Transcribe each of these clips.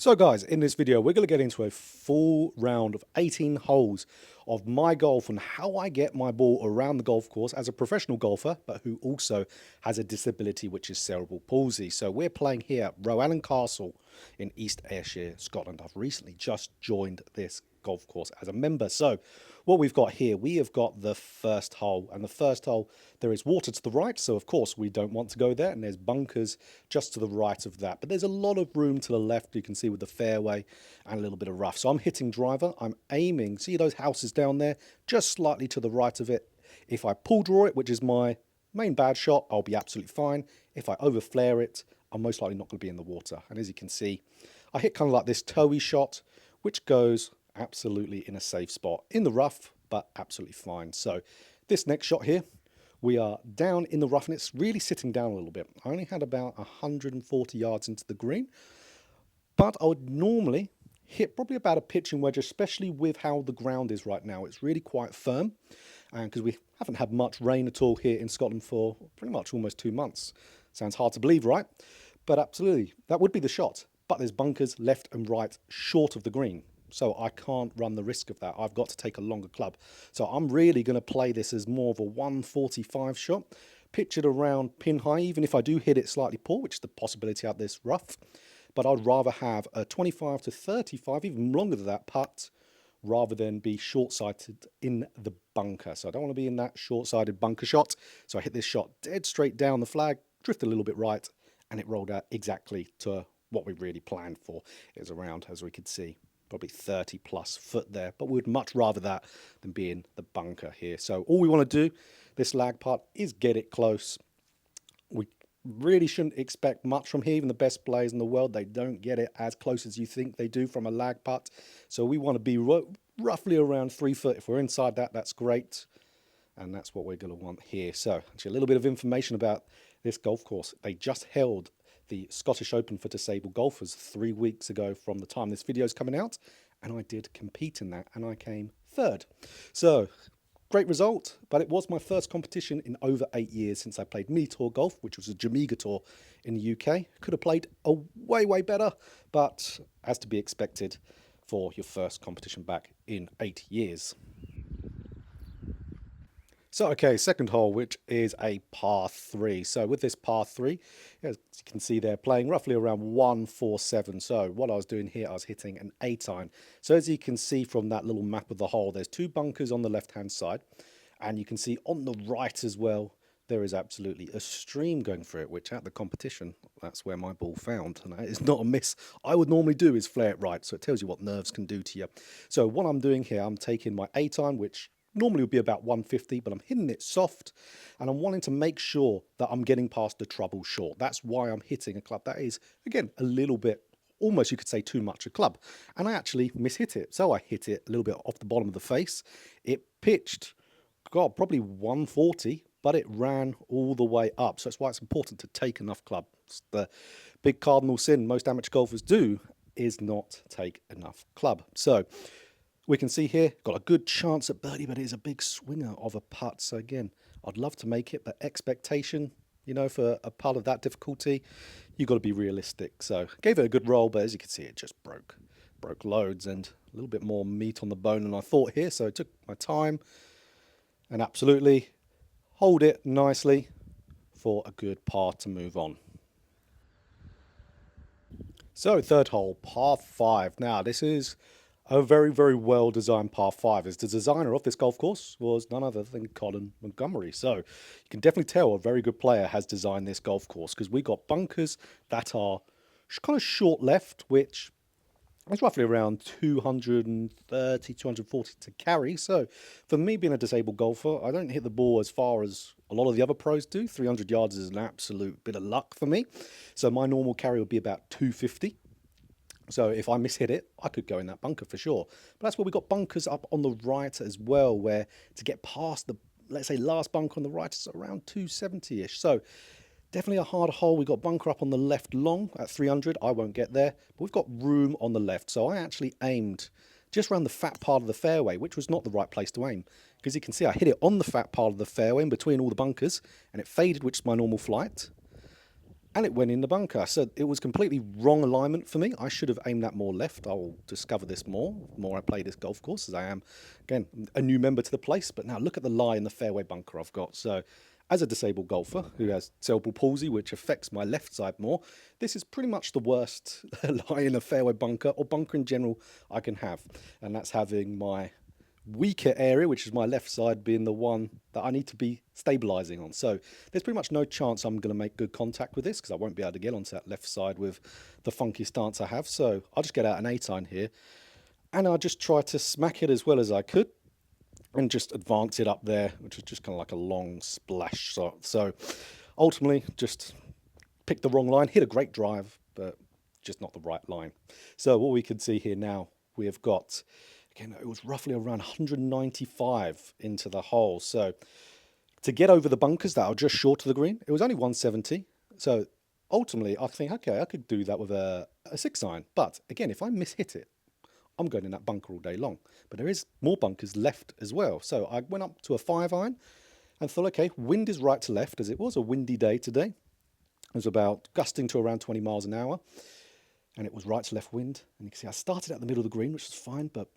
So guys, in this video, we're going to get into a full round of 18 holes of my golf and how I get my ball around the golf course as a professional golfer, but who also has a disability, which is cerebral palsy. So we're playing here at ROWALLAN Castle in East Ayrshire, Scotland. I've recently just joined this golf course as a member. So what we've got here, we have got the first hole, and the first hole, there is water to the right, so of course we don't want to go there, and there's bunkers just to the right of that, but there's a lot of room to the left, you can see, with the fairway and a little bit of rough. So I'm hitting driver, I'm aiming, see those houses down there, just slightly to the right of it. If I pull draw it, which is my main bad shot, I'll be absolutely fine. If I over flare it, I'm most likely not going to be in the water. And as you can see, I hit kind of like this toey shot, which goes absolutely in a safe spot in the rough, but absolutely fine. So this next shot here, we are down in the rough, and it's really sitting down a little bit. I only had about 140 yards into the green, but I would normally hit probably about a pitching wedge, especially with how the ground is right now. It's really quite firm, and because we haven't had much rain at all here in Scotland for pretty much almost 2 months. Sounds hard to believe, right? But absolutely, that would be the shot. But there's bunkers left and right short of the green, so I can't run the risk of that. I've got to take a longer club. So I'm really going to play this as more of a 145 shot, pitch it around pin high, even if I do hit it slightly poor, which is the possibility out this rough. But I'd rather have a 25 to 35, even longer than that putt, rather than be short-sighted in the bunker. So I don't want to be in that short-sighted bunker shot. So I hit this shot dead straight down the flag, drifted a little bit right, and it rolled out exactly to what we really planned for. It was around, as we could see, probably 30 plus foot there, but we would much rather that than be in the bunker here. So all we want to do, this lag putt, is get it close. We really shouldn't expect much from here. Even the best players in the world, they don't get it as close as you think they do from a lag putt. So we want to be roughly around 3 foot. If we're inside that, that's great. And that's what we're going to want here. So actually a little bit of information about this golf course. They just held the Scottish Open for disabled golfers 3 weeks ago from the time this video is coming out, and I did compete in that, and I came third. So great result, but it was my first competition in over 8 years since I played mini tour golf, which was a Jamaica tour in the UK. Could have played a way better, but as to be expected for your first competition back in 8 years. So, okay, second hole, which is a par 3. So with this par 3, as you can see there, playing roughly around 147. So what I was doing here, I was hitting an 8-iron. So as you can see from that little map of the hole, there's 2 bunkers on the left-hand side. And you can see on the right as well, there is absolutely a stream going through it, which at the competition, that's where my ball found. And that is not a miss. I would normally do is flare it right. So it tells you what nerves can do to you. So what I'm doing here, I'm taking my 8-iron, which normally would be about 150, but I'm hitting it soft, and I'm wanting to make sure that I'm getting past the trouble short. That's why I'm hitting a club that is, again, a little bit, almost you could say too much a club. And I actually mishit it. So I hit it a little bit off the bottom of the face. It pitched, God, probably 140, but it ran all the way up. So that's why it's important to take enough club. It's the big cardinal sin most amateur golfers do, is not take enough club. So we can see here, got a good chance at birdie, but it is a big swinger of a putt. So again, I'd love to make it, but expectation, you know, for a putt of that difficulty, you've got to be realistic. So gave it a good roll, but as you can see, it just broke loads and a little bit more meat on the bone than I thought here. So I took my time and absolutely hold it nicely for a good par to move on. So third hole, par 5. Now this is a very well designed par 5, as the designer of this golf course was none other than Colin Montgomery. So you can definitely tell a very good player has designed this golf course, because we got bunkers that are kind of short left, which is roughly around 230, 240 to carry. So for me, being a disabled golfer, I don't hit the ball as far as a lot of the other pros do. 300 yards is an absolute bit of luck for me. So my normal carry would be about 250. So if I mishit it, I could go in that bunker for sure. But that's where we got bunkers up on the right as well, where to get past the, let's say, last bunker on the right is around 270-ish. So definitely a harder hole. We've got bunker up on the left long at 300. I won't get there, but we've got room on the left. So I actually aimed just around the fat part of the fairway, which was not the right place to aim. Because you can see I hit it on the fat part of the fairway in between all the bunkers, and it faded, which is my normal flight. and it went in the bunker. So it was completely wrong alignment for me. I should have aimed that more left. I'll discover this more the more I play this golf course, as I am, again, a new member to the place. But now look at the lie in the fairway bunker I've got. So as a disabled golfer who has cerebral palsy, which affects my left side more, this is pretty much the worst lie in a fairway bunker, or bunker in general, I can have. And that's having my weaker area, which is my left side, being the one that I need to be stabilizing on. So there's pretty much no chance I'm going to make good contact with this, because I won't be able to get onto that left side with the funky stance I have. So I'll just get out an 8-iron here, and I'll just try to smack it as well as I could and just advance it up there, which is just kind of like a long splash shot. So ultimately just picked the wrong line, hit a great drive, but just not the right line. So what we can see here now, we have got, again, it was roughly around 195 into the hole. So to get over the bunkers that are just short of the green, it was only 170. So ultimately, I think, okay, I could do that with a 6-iron. But again, if I mishit it, I'm going in that bunker all day long. But there is more bunkers left as well. So I went up to a 5-iron and thought, okay, wind is right to left, as it was a windy day today. It was about gusting to around 20 miles an hour. And it was right to left wind. And you can see I started at the middle of the green, which was fine, but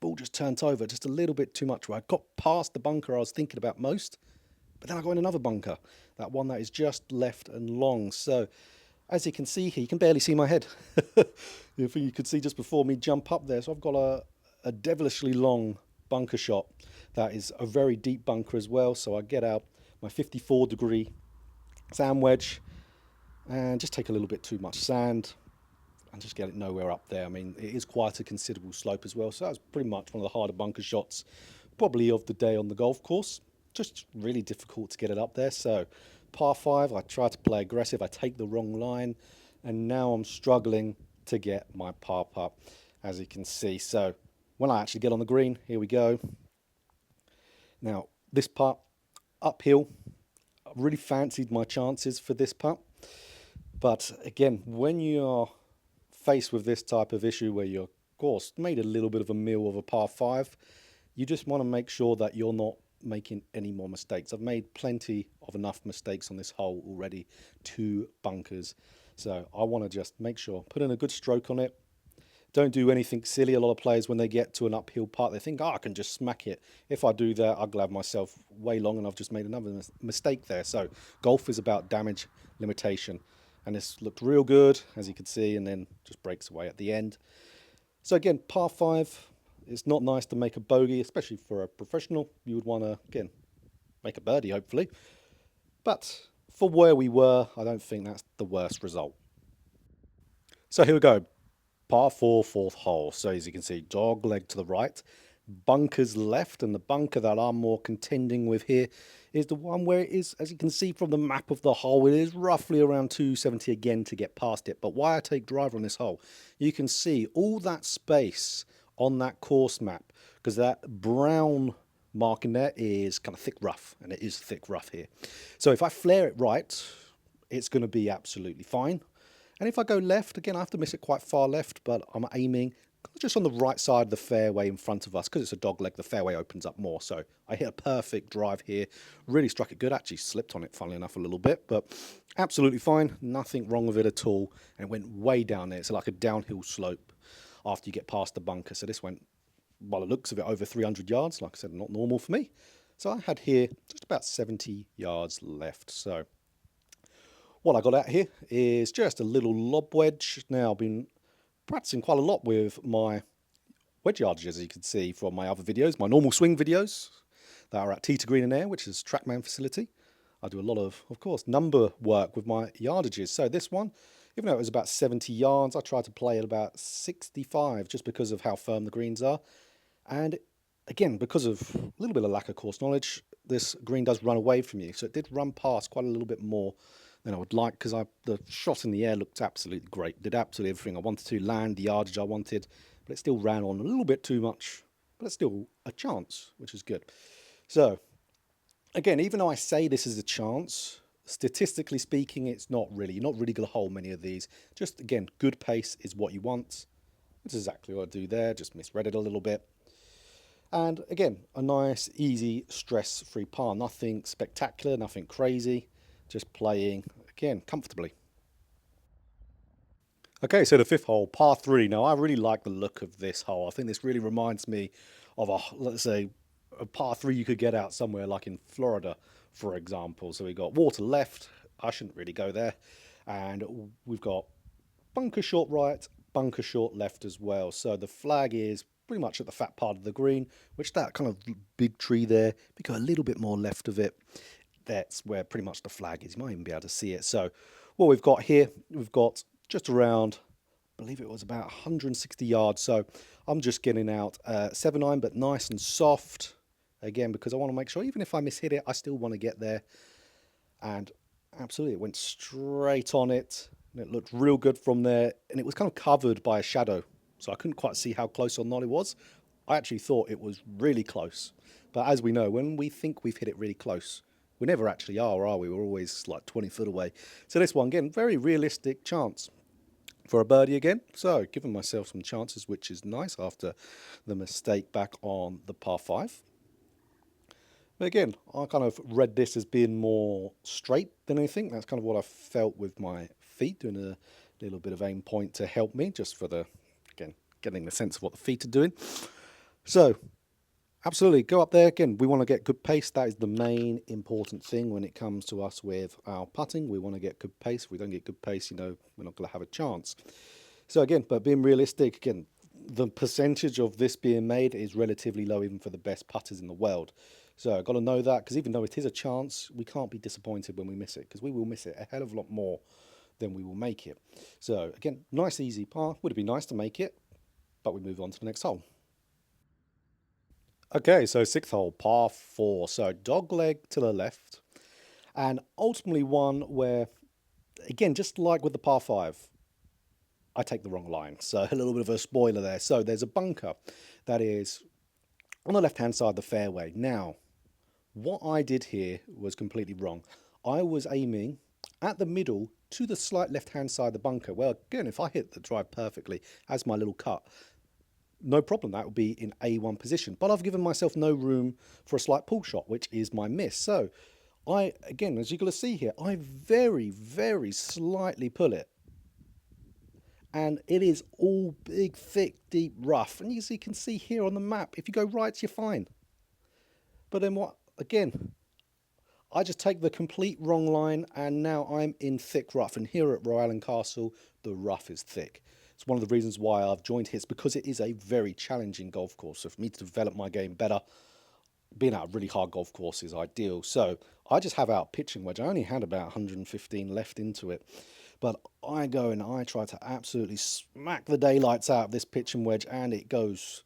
ball just turned over just a little bit too much, where I got past the bunker I was thinking about most, but then I got in another bunker, that one that is just left and long. So as you can see here, you can barely see my head. If you could see just before me jump up there. So I've got a devilishly long bunker shot that is a very deep bunker as well. So I get out my 54-degree sand wedge and just take a little bit too much sand and just get it nowhere up there. I mean, it is quite a considerable slope as well. So that was pretty much one of the harder bunker shots probably of the day on the golf course. Just really difficult to get it up there. So par 5, I try to play aggressive. I take the wrong line, and now I'm struggling to get my par putt, as you can see. So when I actually get on the green, here we go. Now this putt uphill, I really fancied my chances for this putt. But again, when you are faced with this type of issue where you're, of course, made a little bit of a meal of a par 5, you just want to make sure that you're not making any more mistakes. I've made plenty of enough mistakes on this hole already, 2 bunkers. So I want to just make sure, put in a good stroke on it. Don't do anything silly. A lot of players, when they get to an uphill putt, they think, oh, I can just smack it. If I do that, I'll glad myself way long, and I've just made another mistake there. So golf is about damage limitation. And this looked real good, as you can see, and then just breaks away at the end. So again, par 5, it's not nice to make a bogey, especially for a professional. You would want to, again, make a birdie, hopefully. But for where we were, I don't think that's the worst result. So here we go. Par 4, 4th hole. So as you can see, dog leg to the right, bunkers left, and the bunker that I'm more contending with here is the one where it is, as you can see from the map of the hole, it is roughly around 270 again to get past it. But why I take driver on this hole, you can see all that space on that course map, because that brown mark in there is kind of thick rough, and it is thick rough here. So if I flare it right, it's going to be absolutely fine. And if I go left, again, I have to miss it quite far left, but I'm aiming just on the right side of the fairway in front of us. Because it's a dog leg, the fairway opens up more. So I hit a perfect drive here. Really struck it good. Actually slipped on it, funnily enough, a little bit. But absolutely fine. Nothing wrong with it at all. And it went way down there. It's like a downhill slope after you get past the bunker. So this went, by the looks of it, over 300 yards. Like I said, not normal for me. So I had here just about 70 yards left. So what I got out here is just a little lob wedge. Now I've been practicing quite a lot with my wedge yardage, as you can see from my other videos, my normal swing videos that are at Tee to Green and Air, which is TrackMan facility. I do a lot of course, number work with my yardages. So this one, even though it was about 70 yards, I tried to play at about 65 just because of how firm the greens are. And again, because of a little bit of lack of course knowledge, this green does run away from you. So it did run past quite a little bit more than I would like, because the shot in the air looked absolutely great. Did absolutely everything I wanted to, land the yardage I wanted, but it still ran on a little bit too much, but it's still a chance, which is good. So again, even though I say this is a chance, statistically speaking, it's not really. You're not really going to hold many of these. Just, again, good pace is what you want. Which is exactly what I do there. Just misread it a little bit. And again, a nice, easy, stress-free par. Nothing spectacular, nothing crazy. Just playing, again, comfortably. Okay, so the fifth hole, par three. Now, I really like the look of this hole. I think this really reminds me of let's say, a par three you could get out somewhere like in Florida, for example. So we got water left. I shouldn't really go there. And we've got bunker short right, bunker short left as well. So the flag is pretty much at the fat part of the green, which that kind of big tree there, we go a little bit more left of it. That's where pretty much the flag is. You might even be able to see it. So what we've got here, we've got just around, I believe it was about 160 yards. So I'm just getting out 7-iron, but nice and soft. Again, because I want to make sure, even if I mishit it, I still want to get there. And absolutely, it went straight on it. And it looked real good from there. And it was kind of covered by a shadow. So I couldn't quite see how close or not it was. I actually thought it was really close. But as we know, when we think we've hit it really close, we never actually are we? We're always like 20 foot away. So this one, again, very realistic chance for a birdie again. So giving myself some chances, which is nice after the mistake back on the par 5. But again, I kind of read this as being more straight than anything. That's kind of what I felt with my feet, doing a little bit of aim point to help me, just for the, again, getting the sense of what the feet are doing. So absolutely, go up there. Again, we want to get good pace. That is the main important thing when it comes to us with our putting. We want to get good pace. If we don't get good pace, you know, we're not going to have a chance. So again, but being realistic, again, the percentage of this being made is relatively low even for the best putters in the world. So I've got to know that, because even though it is a chance, we can't be disappointed when we miss it, because we will miss it a hell of a lot more than we will make it. So again, nice easy par. Would it be nice to make it? But we move on to the next hole. Okay, so sixth hole, par 4. So dog leg to the left. And ultimately one where, again, just like with the par 5, I take the wrong line. So a little bit of a spoiler there. So there's a bunker that is on the left-hand side of the fairway. Now, what I did here was completely wrong. I was aiming at the middle to the slight left-hand side of the bunker. Well, again, if I hit the drive perfectly as my little cut, no problem, that would be in A1 position. But I've given myself no room for a slight pull shot, which is my miss. So I, again, as you're going to see here, I very, very slightly pull it. And it is all big, thick, deep rough. And as you can see here on the map, if you go right, you're fine. But then what, again, I just take the complete wrong line, and now I'm in thick rough. And here at ROWALLAN Castle, the rough is thick. It's one of the reasons why I've joined here. It's because it is a very challenging golf course. So for me to develop my game better, being at a really hard golf course is ideal. So I just have out pitching wedge. I only had about 115 left into it. But I go and I try to absolutely smack the daylights out of this pitching wedge, and it goes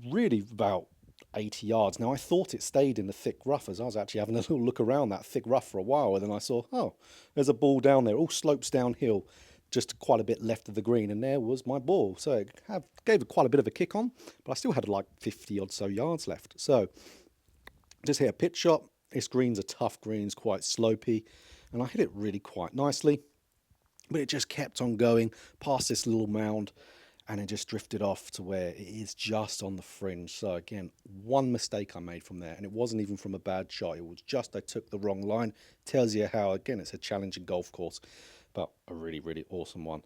really about 80 yards. Now, I thought it stayed in the thick rough, as I was actually having a little look around that thick rough for a while, and then I saw, oh, there's a ball down there, all slopes downhill, just quite a bit left of the green, and there was my ball. So it gave it quite a bit of a kick on, but I still had like 50 odd so yards left. So just hit a pitch shot. This green's a tough green, it's quite slopey, and I hit it really quite nicely. But it just kept on going past this little mound, and it just drifted off to where it is just on the fringe. So again, one mistake I made from there, and it wasn't even from a bad shot. It was just I took the wrong line. Tells you how, again, it's a challenging golf course, but a really, really awesome one.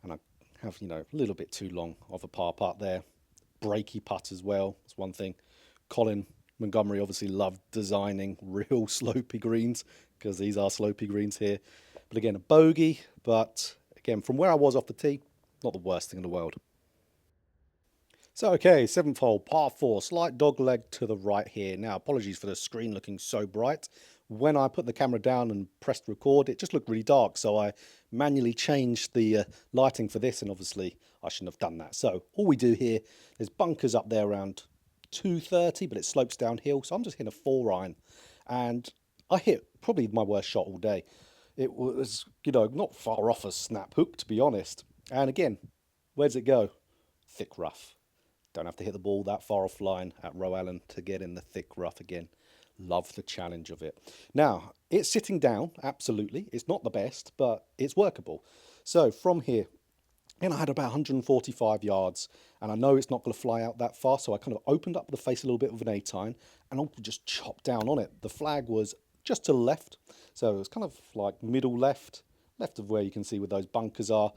And I have, you know, a little bit too long of a par putt there. Breaky putt as well. That's one thing. Colin Montgomery obviously loved designing real slopey greens, because these are slopey greens here. But again, a bogey, but again, from where I was off the tee, not the worst thing in the world. So, okay, seventh hole, par 4, slight dog leg to the right here. Now, apologies for the screen looking so bright. When I put the camera down and pressed record, it just looked really dark, so I manually changed the lighting for this, and obviously I shouldn't have done that. So, all we do here, there's bunkers up there around 230, but it slopes downhill, so I'm just hitting a 4-iron, and I hit probably my worst shot all day. It was, you know, not far off a snap hook, to be honest. And again, where does it go? Thick rough. Don't have to hit the ball that far offline at ROWALLAN to get in the thick rough again. Love the challenge of it. Now, it's sitting down, absolutely. It's not the best, but it's workable. So from here, and I had about 145 yards, and I know it's not going to fly out that far, so I kind of opened up the face a little bit with an 8-iron, and I just chopped down on it. The flag was just to the left. So it was kind of like middle left, left of where you can see where those bunkers are.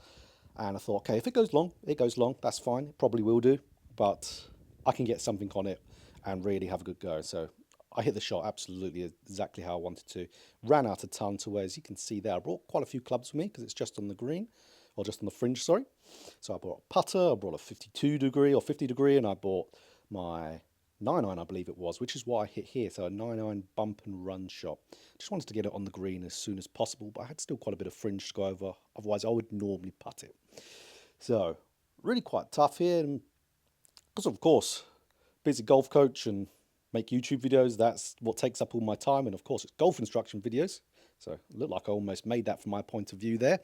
And I thought, okay, if it goes long, it goes long. That's fine. It probably will do. But I can get something on it and really have a good go. So I hit the shot absolutely exactly how I wanted to. Ran out a ton to where, as you can see there, I brought quite a few clubs with me because it's just on the green, or just on the fringe, sorry. So I brought a putter, I brought a 52 degree or 50 degree, and I bought my 9-iron, I believe it was, which is what I hit here. So a 9-iron bump and run shot. Just wanted to get it on the green as soon as possible, but I had still quite a bit of fringe to go over. Otherwise, I would normally putt it. So really quite tough here, because of course, busy golf coach and make YouTube videos. That's what takes up all my time. And of course, it's golf instruction videos. So it looked like I almost made that from my point of view there.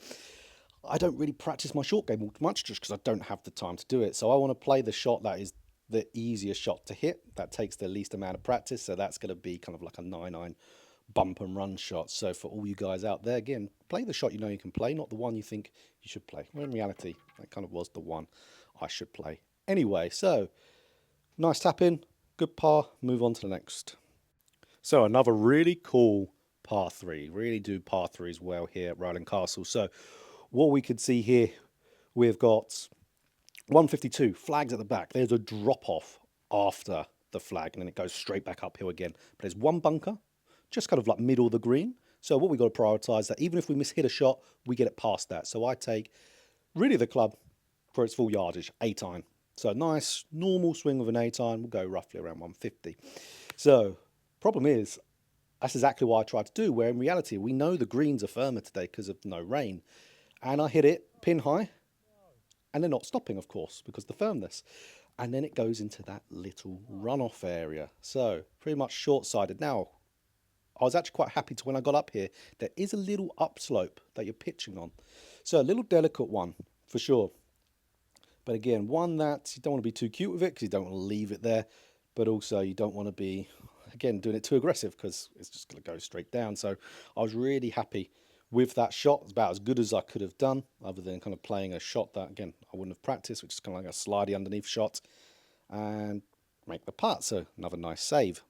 I don't really practice my short game all too much just because I don't have the time to do it. So I want to play the shot that is the easiest shot to hit. That takes the least amount of practice. So that's going to be kind of like a 9-iron bump and run shot. So for all you guys out there, again, play the shot you know you can play, not the one you think you should play. Well, in reality, that kind of was the one I should play. Anyway, so nice tap in, good par, move on to the next. So another really cool par 3. Really do par 3s well here at ROWALLAN Castle. So what we could see here, we've got 152, flags at the back. There's a drop off after the flag, and then it goes straight back uphill again. But there's one bunker, just kind of like middle of the green. So what we've got to prioritise that even if we miss hit a shot, we get it past that. So I take really the club for its full yardage, 8-iron. So a nice normal swing with an 8-iron will go roughly around 150. So problem is, that's exactly what I tried to do, where in reality, we know the greens are firmer today because of no rain. And I hit it pin high, and they're not stopping, of course, because of the firmness. And then it goes into that little runoff area. So pretty much short-sided. Now, I was actually quite happy to when I got up here, there is a little upslope that you're pitching on. So a little delicate one, for sure. But again, one that you don't want to be too cute with it because you don't want to leave it there. But also you don't want to be, again, doing it too aggressive because it's just going to go straight down. So I was really happy with that shot. It's about as good as I could have done, other than kind of playing a shot that, again, I wouldn't have practiced, which is kind of like a slidey underneath shot, and make the putt. So another nice save.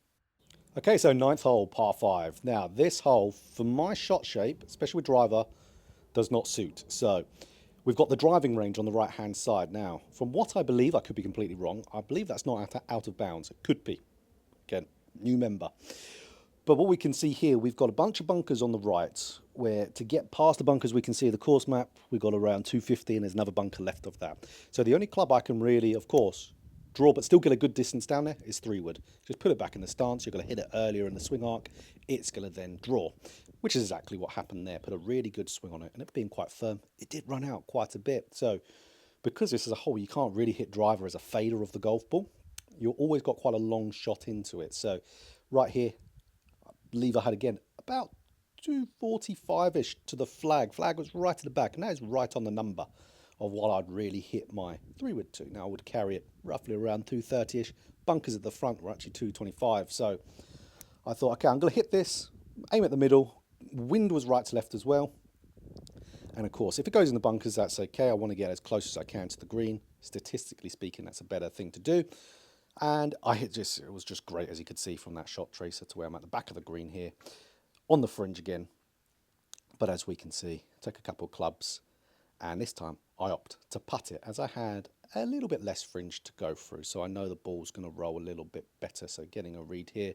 Okay, so 9th hole, par 5. Now, this hole, for my shot shape, especially with driver, does not suit. So we've got the driving range on the right-hand side. Now, from what I believe, I could be completely wrong, I believe that's not out of bounds. It could be. Again, new member. But what we can see here, we've got a bunch of bunkers on the right, where to get past the bunkers, we can see the course map, we've got around 250, and there's another bunker left of that. So the only club I can really, of course, draw but still get a good distance down there is 3-wood. Just put it back in the stance, you're going to hit it earlier in the swing arc, it's going to then draw, which is exactly what happened there. Put a really good swing on it, and it being quite firm, it did run out quite a bit. So because this is a hole, you can't really hit driver as a fader of the golf ball. You've always got quite a long shot into it. So right here, I believe I had, again, about 245-ish to the flag. Flag was right at the back, and that is right on the number of what I'd really hit my 3-wood to. Now I would carry it roughly around 230-ish. Bunkers at the front were actually 225. So I thought, okay, I'm going to hit this, aim at the middle. Wind was right to left as well. And of course, if it goes in the bunkers, that's okay. I want to get as close as I can to the green. Statistically speaking, that's a better thing to do. And it was just great, as you could see from that shot tracer, to where I'm at the back of the green here, on the fringe again. But as we can see, take a couple of clubs, and this time I opt to putt it, as I had a little bit less fringe to go through. So I know the ball's going to roll a little bit better. So getting a read here.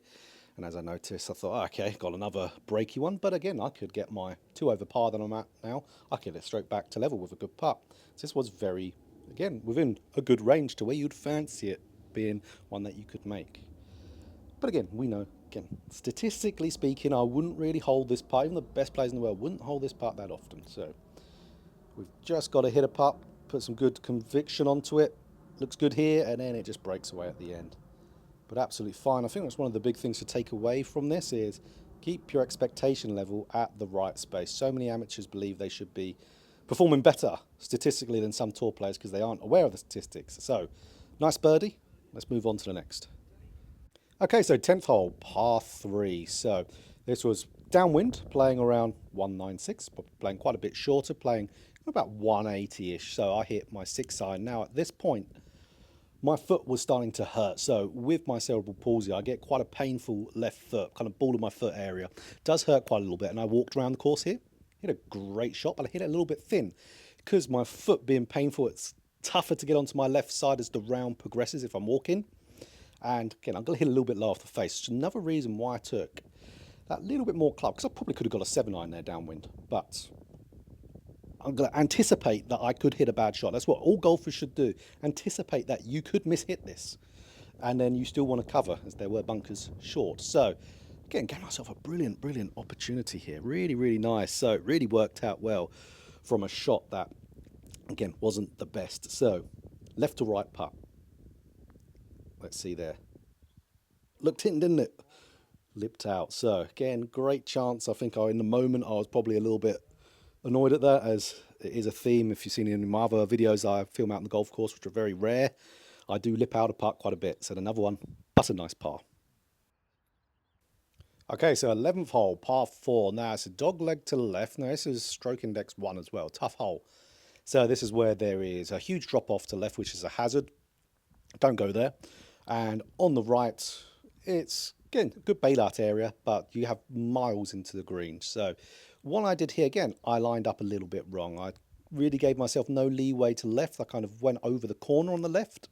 And as I noticed, I thought, okay, got another breaky one. But again, I could get my 2 over par that I'm at now. I could get it straight back to level with a good putt. So this was very, again, within a good range to where you'd fancy it being one that you could make. But again, we know, again, statistically speaking, I wouldn't really hold this putt. Even the best players in the world wouldn't hold this putt that often. So we've just got to hit a putt, put some good conviction onto it. Looks good here, and then it just breaks away at the end. But absolutely fine. I think that's one of the big things to take away from this is keep your expectation level at the right space. So many amateurs believe they should be performing better statistically than some tour players because they aren't aware of the statistics. So, nice birdie. Let's move on to the next. Okay, so 10th hole, par 3. So this was downwind, playing around 196, but playing quite a bit shorter, playing about 180-ish. So I hit my 6-iron. Now at this point, my foot was starting to hurt. So with my cerebral palsy, I get quite a painful left foot, kind of ball of my foot area. It does hurt quite a little bit. And I walked around the course here, hit a great shot, but I hit it a little bit thin. Because my foot being painful, it's tougher to get onto my left side as the round progresses if I'm walking. And again, I'm going to hit a little bit low off the face. It's another reason why I took that little bit more club, because I probably could have got a 7-iron there downwind. But I'm going to anticipate that I could hit a bad shot. That's what all golfers should do. Anticipate that you could mishit this. And then you still want to cover, as there were bunkers short. So, again, gave myself a brilliant, brilliant opportunity here. Really, really nice. So, it really worked out well from a shot that, again, wasn't the best. So, left to right putt. Let's see there. Looked in, didn't it? Lipped out. So, again, great chance. I think in the moment I was probably a little bit annoyed at that, as it is a theme. If you've seen any of my other videos I film out on the golf course, which are very rare, I do lip out a putt quite a bit. So, another one. That's a nice par. Okay, so 11th hole, par 4. Now, it's a dog leg to the left. Now, this is stroke index 1 as well. Tough hole. So, this is where there is a huge drop off to left, which is a hazard. Don't go there. And on the right, it's, again, a good bailout area, but you have miles into the green. So, what I did here, again, I lined up a little bit wrong. I really gave myself no leeway to left. I kind of went over the corner on the left.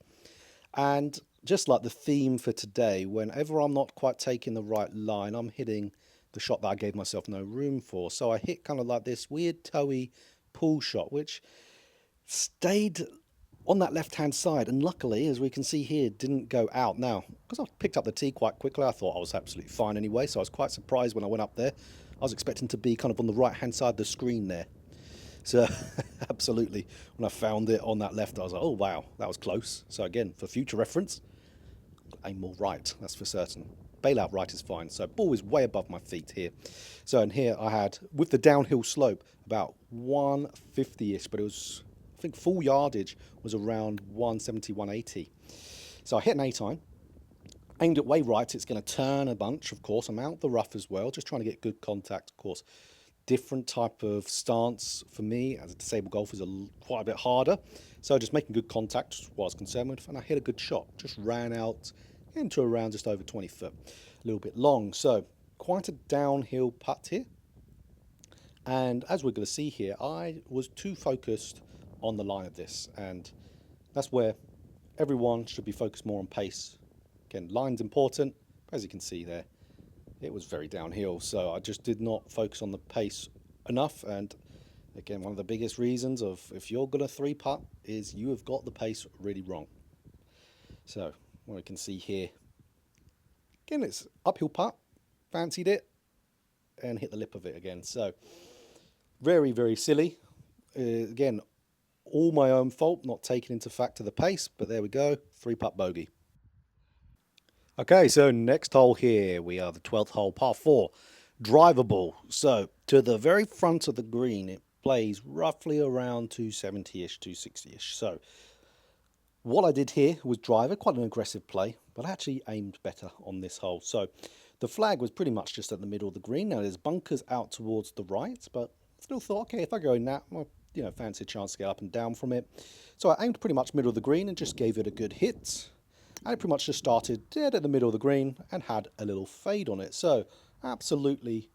And just like the theme for today, whenever I'm not quite taking the right line, I'm hitting the shot that I gave myself no room for. So I hit kind of like this weird toey pull shot, which stayed on that left-hand side. And luckily, as we can see here, didn't go out. Now, because I picked up the tee quite quickly, I thought I was absolutely fine anyway. So I was quite surprised when I went up there. I was expecting to be kind of on the right-hand side of the screen there. So, absolutely, when I found it on that left, I was like, oh, wow, that was close. So, again, for future reference, aim more right, that's for certain. Bailout right is fine. So, ball is way above my feet here. So, and here I had, with the downhill slope, about 150-ish, but it was, I think, full yardage was around 170, 180. So, I hit an 8-iron. Aimed it way right, it's going to turn a bunch, of course. I'm out the rough as well, just trying to get good contact, of course. Different type of stance for me as a disabled golfer is quite a bit harder. So just making good contact was what I was concerned with, and I hit a good shot. Just ran out into around just over 20 foot, a little bit long. So quite a downhill putt here. And as we're going to see here, I was too focused on the line of this, and that's where everyone should be focused more on pace. Again, line's important, but as you can see there, it was very downhill, so I just did not focus on the pace enough. And again, one of the biggest reasons of if you're going to 3-putt is you have got the pace really wrong. So what we can see here, again, it's uphill putt, fancied it, and hit the lip of it again. So very, very silly. Again, all my own fault, not taking into factor the pace, but there we go, 3-putt bogey. Okay, so next hole here, we are the 12th hole, par 4, drivable. So to the very front of the green, it plays roughly around 270-ish, 260-ish. So what I did here was drive it, quite an aggressive play, but I actually aimed better on this hole. So the flag was pretty much just at the middle of the green. Now there's bunkers out towards the right, but still thought, okay, if I go in that, well, fancy a chance to get up and down from it. So I aimed pretty much middle of the green and just gave it a good hit. And it pretty much just started dead at the middle of the green and had a little fade on it. So absolutely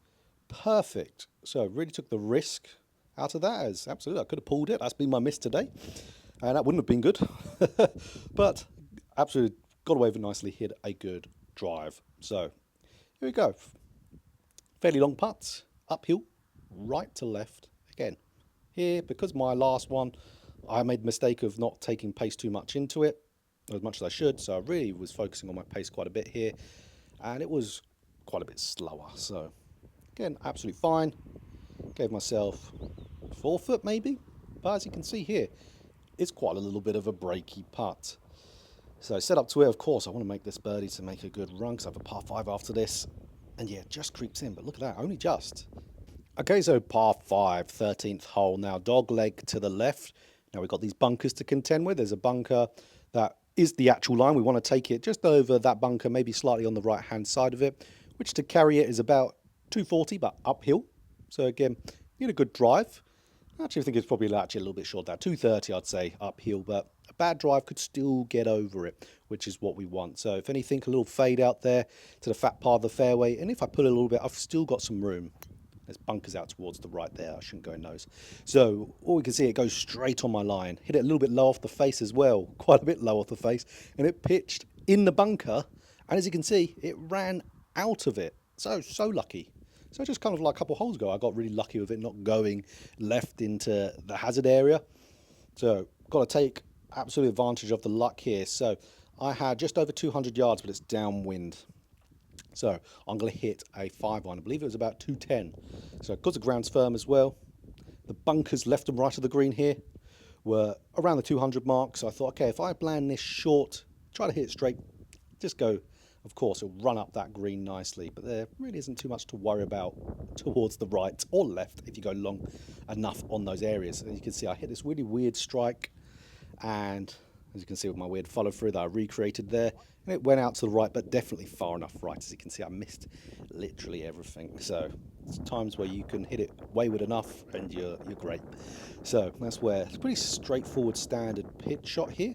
perfect. So really took the risk out of that, as absolutely I could have pulled it. That's been my miss today. And that wouldn't have been good. But absolutely got away with it nicely, hit a good drive. So here we go. Fairly long putts, uphill, right to left. Again, here, because my last one, I made the mistake of not taking pace too much into it, as much as I should, so I really was focusing on my pace quite a bit here, and it was quite a bit slower. So again, absolutely fine. Gave myself 4 foot maybe, but as you can see here, it's quite a little bit of a breaky putt. So set up to it, of course, I want to make this birdie to make a good run, because I have a par 5 after this, and yeah, just creeps in, but look at that, only just. Okay, so par 5, 13th hole. Now dog leg to the left. Now we've got these bunkers to contend with. There's a bunker that is the actual line. We want to take it just over that bunker, maybe slightly on the right hand side of it, which to carry it is about 240, but uphill. So again, you get a good drive. I actually think it's probably actually a little bit short there, 230 I'd say uphill, but bad drive could still get over it, which is what we want. So if anything, a little fade out there to the fat part of the fairway, and if I pull it a little bit, I've still got some room. There's bunkers out towards the right there. I shouldn't go in those. So all we can see, it goes straight on my line. Hit it a little bit low off the face as well, quite a bit low off the face, and it pitched in the bunker. And as you can see, it ran out of it. So lucky. So just kind of like a couple holes ago, I got really lucky with it not going left into the hazard area. So got to take absolute advantage of the luck here. So I had just over 200 yards, but it's downwind. So I'm going to hit a 5-iron. I believe it was about 210. So because the ground's firm as well, the bunkers left and right of the green here were around the 200 mark. So I thought, okay, if I land this short, try to hit it straight, just go, of course, it'll run up that green nicely. But there really isn't too much to worry about towards the right or left if you go long enough on those areas. And you can see I hit this really weird strike, and as you can see with my weird follow through that I recreated there, and it went out to the right, but definitely far enough right. As you can see, I missed literally everything. So it's times where you can hit it wayward enough and you're great. So that's where it's a pretty straightforward standard pitch shot here.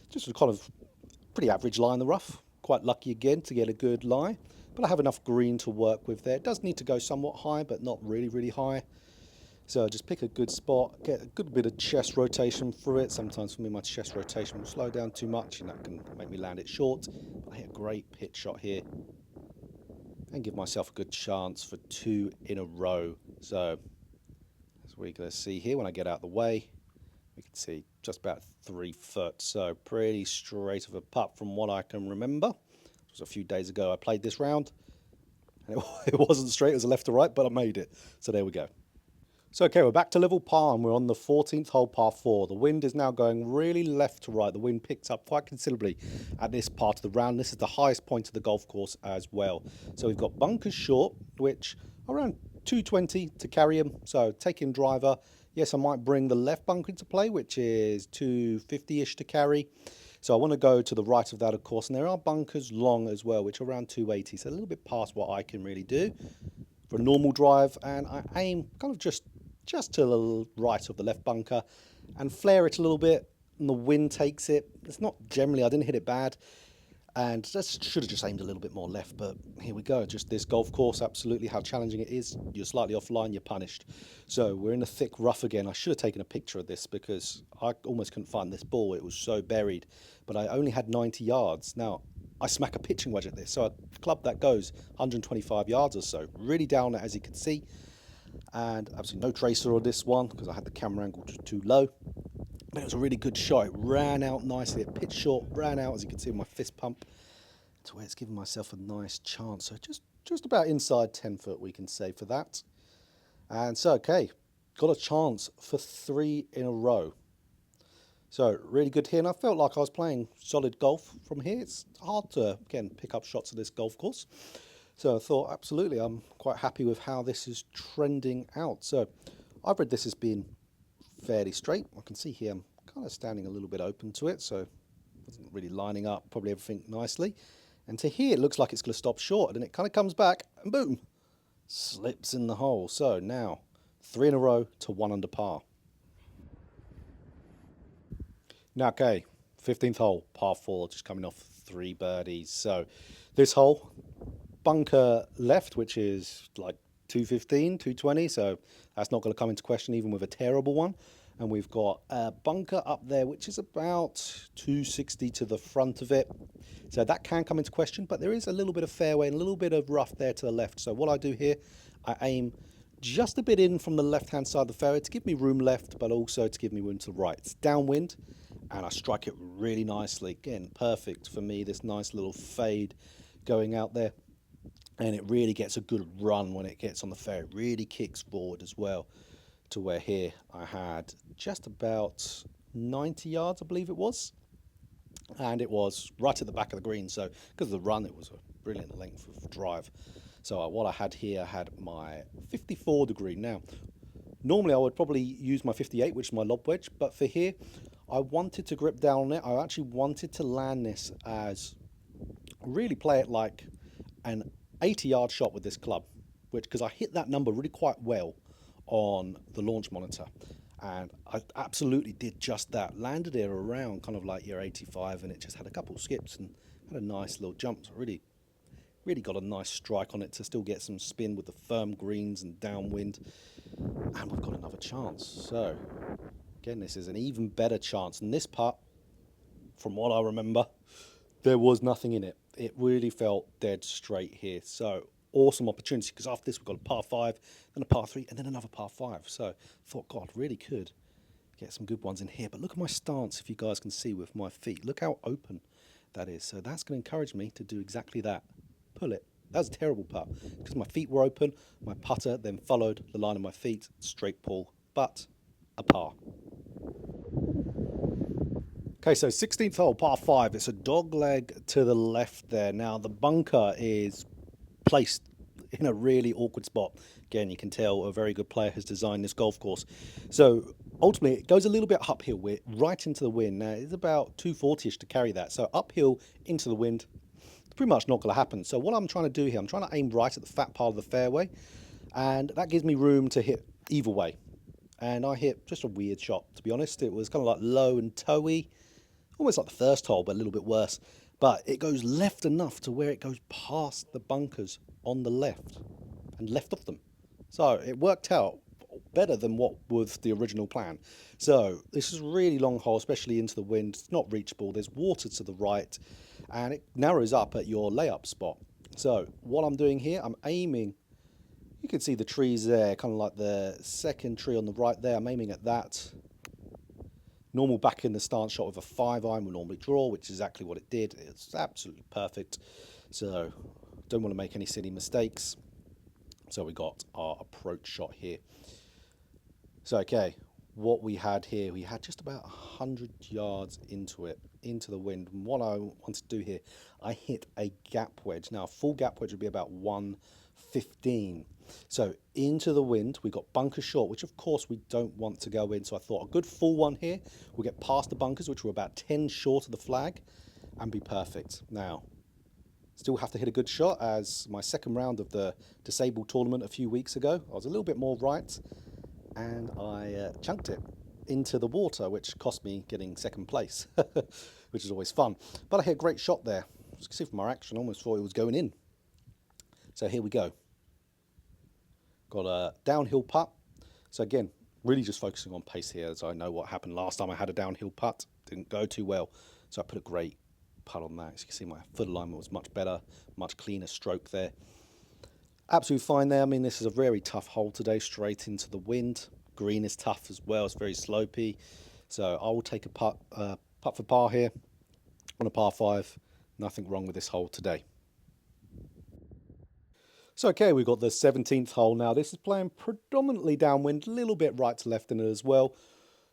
Just a kind of pretty average lie in the rough. Quite lucky again to get a good lie, but I have enough green to work with there. It does need to go somewhat high, but not really high. So just pick a good spot, get a good bit of chest rotation through it. Sometimes for me, my chest rotation will slow down too much, and that can make me land it short. But I hit a great pitch shot here and give myself a good chance for 2 in a row. So as we're going to see here, when I get out of the way, we can see just about 3 foot. So pretty straight of a putt from what I can remember. It was a few days ago I played this round, and it wasn't straight, it was a left to right, but I made it. So there we go. So okay, we're back to level par, and we're on the 14th hole, par 4. The wind is now going really left to right. The wind picks up quite considerably at this part of the round. This is the highest point of the golf course as well. So we've got bunkers short, which are around 220 to carry them. So taking driver, yes, I might bring the left bunker into play, which is 250-ish to carry. So I want to go to the right of that, of course, and there are bunkers long as well, which are around 280, so a little bit past what I can really do for a normal drive. And I aim kind of just to the right of the left bunker and flare it a little bit, and the wind takes it. It's not generally, I didn't hit it bad, and just should have just aimed a little bit more left, but here we go. Just this golf course, absolutely how challenging it is. You're slightly offline, you're punished. So we're in a thick rough again. I should have taken a picture of this because I almost couldn't find this ball. It was so buried, but I only had 90 yards. Now I smack a pitching wedge at this, so a club that goes 125 yards or so, really down as you can see. And absolutely no tracer on this one because I had the camera angle too low. But it was a really good shot. It ran out nicely. It pitched short, ran out, as you can see, with my fist pump, to where it's giving myself a nice chance. So just about inside 10 foot, we can say for that. And so, okay, got a chance for 3 in a row. So really good here, and I felt like I was playing solid golf from here. It's hard to, again, pick up shots of this golf course. So I thought, absolutely, I'm quite happy with how this is trending out. So I've read this as being fairly straight. I can see here I'm kind of standing a little bit open to it, so wasn't really lining up probably everything nicely. And to here, it looks like it's going to stop short, and it kind of comes back, and boom, slips in the hole. So now 3 in a row to 1 under par. Now, okay, 15th hole, par 4, just coming off 3 birdies. So this hole, bunker left, which is like 215, 220, so that's not going to come into question even with a terrible one. And we've got a bunker up there, which is about 260 to the front of it. So that can come into question, but there is a little bit of fairway and a little bit of rough there to the left. So what I do here, I aim just a bit in from the left-hand side of the fairway to give me room left, but also to give me room to the right. It's downwind, and I strike it really nicely. Again, perfect for me, this nice little fade going out there. And it really gets a good run when it gets on the fairway. It really kicks forward as well, to where here I had just about 90 yards, I believe it was. And it was right at the back of the green. So because of the run, it was a brilliant length of drive. So what I had here, I had my 54 degree. Now, normally I would probably use my 58, which is my lob wedge. But for here, I wanted to grip down on it. I actually wanted to land this as, really play it like an 80-yard shot with this club, which, because I hit that number really quite well on the launch monitor, And I absolutely did just that. Landed it around kind of like year 85, and it just had a couple of skips and had a nice little jump. So really got a nice strike on it to still get some spin with the firm greens and downwind. And we've got another chance. So again, this is an even better chance. And this putt, from what I remember, there was nothing in it. It really felt dead straight here. So awesome opportunity, because after this we've got a par 5, then a par 3, and then another par 5. So I thought, God, really could get some good ones in here. But look at my stance, if you guys can see, with my feet. Look how open that is. So that's going to encourage me to do exactly that. Pull it. That was a terrible putt, because my feet were open. My putter then followed the line of my feet. Straight pull, but a par. Okay, so 16th hole, par 5. It's a dog leg to the left there. Now, the bunker is placed in a really awkward spot. Again, you can tell a very good player has designed this golf course. So, ultimately, it goes a little bit uphill. We're right into the wind. Now, it's about 240-ish to carry that. So, uphill into the wind, it's pretty much not going to happen. So, what I'm trying to do here, I'm trying to aim right at the fat part of the fairway. And that gives me room to hit either way. And I hit just a weird shot, to be honest. It was kind of like low and toey, almost like the first hole, but a little bit worse. But it goes left enough to where it goes past the bunkers on the left and left of them. So it worked out better than what was the original plan. So this is a really long hole, especially into the wind. It's not reachable. There's water to the right, and it narrows up at your layup spot. So what I'm doing here, I'm aiming. You can see the trees there, kind of like the second tree on the right there. I'm aiming at that. Normal back in the stance shot with a 5-iron will normally draw, which is exactly what it did. It's absolutely perfect. So don't want to make any silly mistakes. So we got our approach shot here. So, okay, what we had here, we had just about 100 yards into it, into the wind. And what I wanted to do here, I hit a gap wedge. Now, a full gap wedge would be about 115. So into the wind, we got bunker short, which of course we don't want to go in. So I thought a good full one here, we'll get past the bunkers, which were about 10 short of the flag, and be perfect. Now, still have to hit a good shot, as my second round of the disabled tournament a few weeks ago, I was a little bit more right, and I chunked it into the water, which cost me getting second place, which is always fun. But I hit a great shot there. As you can see from our action, I almost thought it was going in. So here we go. Got a downhill putt. So again, really just focusing on pace here, as I know what happened last time I had a downhill putt. Didn't go too well. So I put a great putt on that. As you can see, my foot alignment was much better, much cleaner stroke there. Absolutely fine there. I mean, this is a very tough hole today, straight into the wind. Green is tough as well. It's very slopey. So I will take a putt for par here on a par 5. Nothing wrong with this hole today. So, okay, we've got the 17th hole now. This is playing predominantly downwind, a little bit right to left in it as well.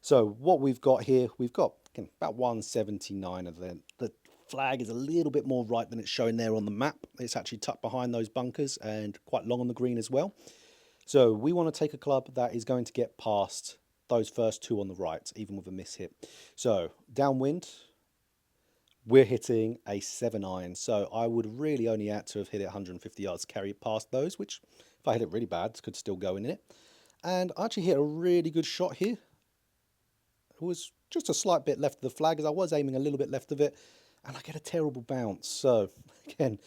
So what we've got here, we've got again, about 179 of them. The flag is a little bit more right than it's showing there on the map. It's actually tucked behind those bunkers and quite long on the green as well. So we want to take a club that is going to get past those first two on the right, even with a miss hit. So downwind, we're hitting a 7-iron, so I would really only have to have hit it 150 yards, carry it past those, which if I hit it really bad, could still go in it. And I actually hit a really good shot here. It was just a slight bit left of the flag, as I was aiming a little bit left of it, and I get a terrible bounce. So again,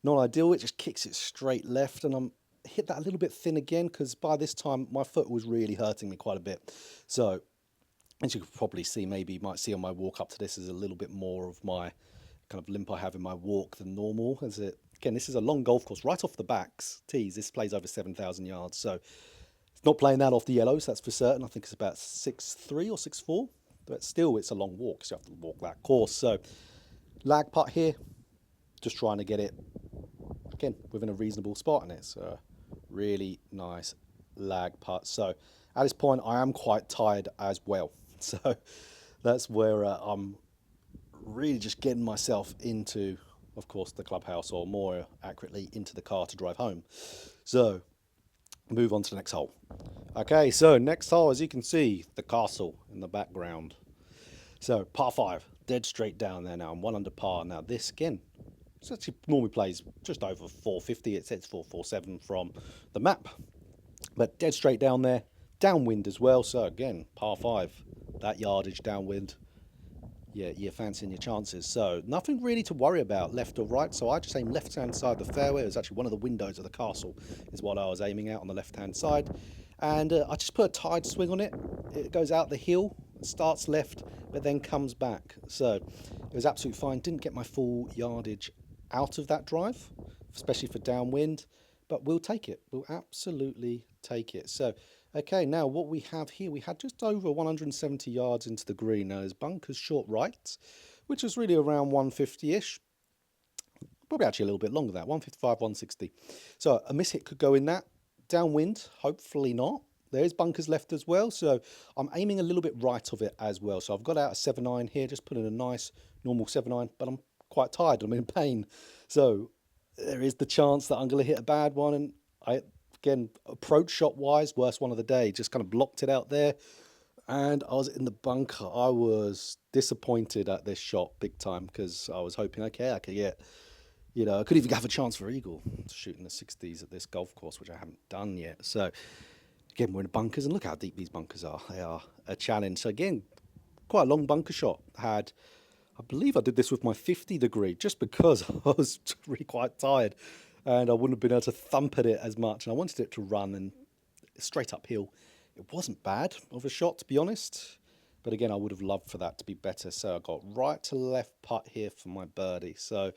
not ideal. It just kicks it straight left, and I'm hit that a little bit thin again, because by this time my foot was really hurting me quite a bit. So as you could probably see, maybe you might see on my walk up to this, is a little bit more of my kind of limp I have in my walk than normal. As it, again, this is a long golf course right off the backs tees. This plays over 7,000 yards, so it's not playing that off the yellows, that's for certain. I think it's about 6.3 or 6.4, but still it's a long walk, so you have to walk that course. So lag putt here, just trying to get it again within a reasonable spot, and it's a really nice lag putt. So at this point I am quite tired as well. So that's where I'm really just getting myself into, of course, the clubhouse, or more accurately, into the car to drive home. So move on to the next hole. Okay, so next hole, as you can see, the castle in the background. So par 5, dead straight down there now. I'm 1 under par. Now this, again, it actually normally plays just over 450. It says 447 from the map. But dead straight down there, downwind as well. So again, par 5, that yardage downwind. Yeah, you're fancying your chances. So nothing really to worry about left or right. So I just aim left-hand side of the fairway. It was actually one of the windows of the castle is what I was aiming at on the left-hand side. And I just put a tide swing on it. It goes out the hill, starts left, but then comes back. So it was absolutely fine. Didn't get my full yardage out of that drive, especially for downwind, but we'll take it. We'll absolutely take it. So, okay, now what we have here, we had just over 170 yards into the green. Now there's bunkers short right, which is really around 150-ish. Probably actually a little bit longer than that, 155, 160. So a miss hit could go in that. Downwind, hopefully not. There's bunkers left as well, so I'm aiming a little bit right of it as well. So I've got out a 7-iron here, just put in a nice normal 7-iron, but I'm quite tired, I'm in pain. So there is the chance that I'm going to hit a bad one, and again, approach shot wise, worst one of the day, just kind of blocked it out there, and I was in the bunker. I was disappointed at this shot big time, because I was hoping, okay, I could get, I could even have a chance for eagle, shooting the 60s at this golf course, which I haven't done yet. So again, we're in the bunkers, and look how deep these bunkers are. They are a challenge. So again, quite a long bunker shot. I believe I did this with my 50 degree, just because I was really quite tired and I wouldn't have been able to thump at it as much. And I wanted it to run and straight uphill. It wasn't bad of a shot, to be honest. But again, I would have loved for that to be better. So I got right to left putt here for my birdie. So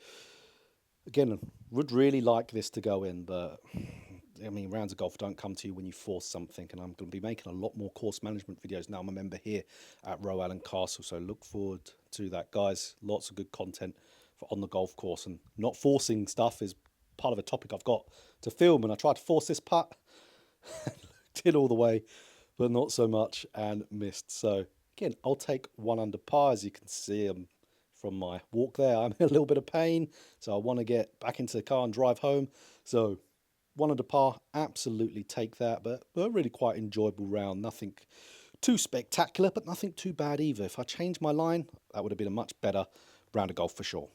again, would really like this to go in, but I mean, rounds of golf don't come to you when you force something, and I'm going to be making a lot more course management videos now. I'm a member here at ROWALLAN Castle, so look forward to that, guys. Lots of good content for on the golf course, and not forcing stuff is part of a topic I've got to film, and I tried to force this putt, did all the way, but not so much, and missed. So again, I'll take 1 under par. As you can see, from my walk there, I'm in a little bit of pain, so I want to get back into the car and drive home. So 1 under par, absolutely take that, but a really quite enjoyable round. Nothing too spectacular, but nothing too bad either. If I changed my line, that would have been a much better round of golf for sure.